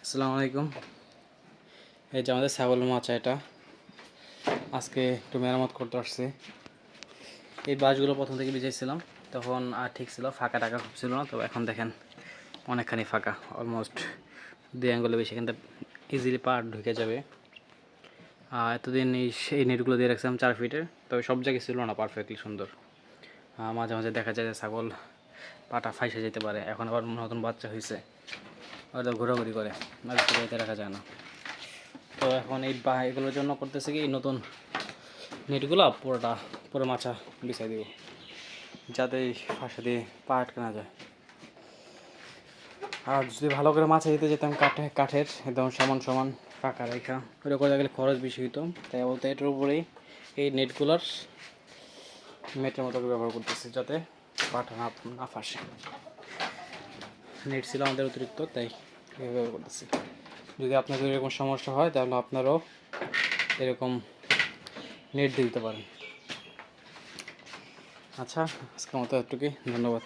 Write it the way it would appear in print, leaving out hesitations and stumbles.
আসসালামু আলাইকুম। এই যে আমাদের ছাগলের মাচা এটা আজকে একটু মেরামত করতে আসছি। এই বাঁশগুলো প্রথম থেকে বিছাইছিলাম, তখন আর ঠিক ছিল, ফাঁকা টাকা খুব ছিল না। তো এখন দেখেন অনেকখানি ফাঁকা, অলমোস্ট 2 আঙ্গুলে বেশি, এখান থেকে ইজিলি পা ঢুকে যাবে। এতদিন এই নেটগুলো দিয়ে রাখছিলাম 4 ফিটের, তবে সব জায়গায় ছিল না পারফেক্টলি সুন্দর। মাঝে মাঝে দেখা যায় যে ছাগল পাটা ফাইসে যেতে পারে। এখন আবার নতুন বাচ্চা হয়েছে, হয়তো ঘোরাঘুরি করে, বাড়িতে রাখা যায় না। তো এখন এগুলোর জন্য করতেছে কি, নতুন নেটগুলো পুরো মাচা বিছাই দিব, যাতে এই ফাঁসা দিয়ে পা আটকে না যায়। আর যদি ভালো করে মাছা দিতে যেতাম কাঠের একদম সমান সমান পাকা রেখা, ওটা করে গেলে খরচ বেশি হইতো। তাই বলতে এটার উপরেই এই নেটগুলোর মেটের মতো করে ব্যবহার করতেছি, যাতে পাটা না ফাঁসে। নেট ছিল আমাদের অতিরিক্ত, তাই ব্যবহার করতেছি। যদি আপনাদের এরকম সমস্যা হয় তাহলে আপনারাও এরকম নেট দিয়ে দিতে পারেন। আচ্ছা, আজকের মতো এতটুকুই, ধন্যবাদ।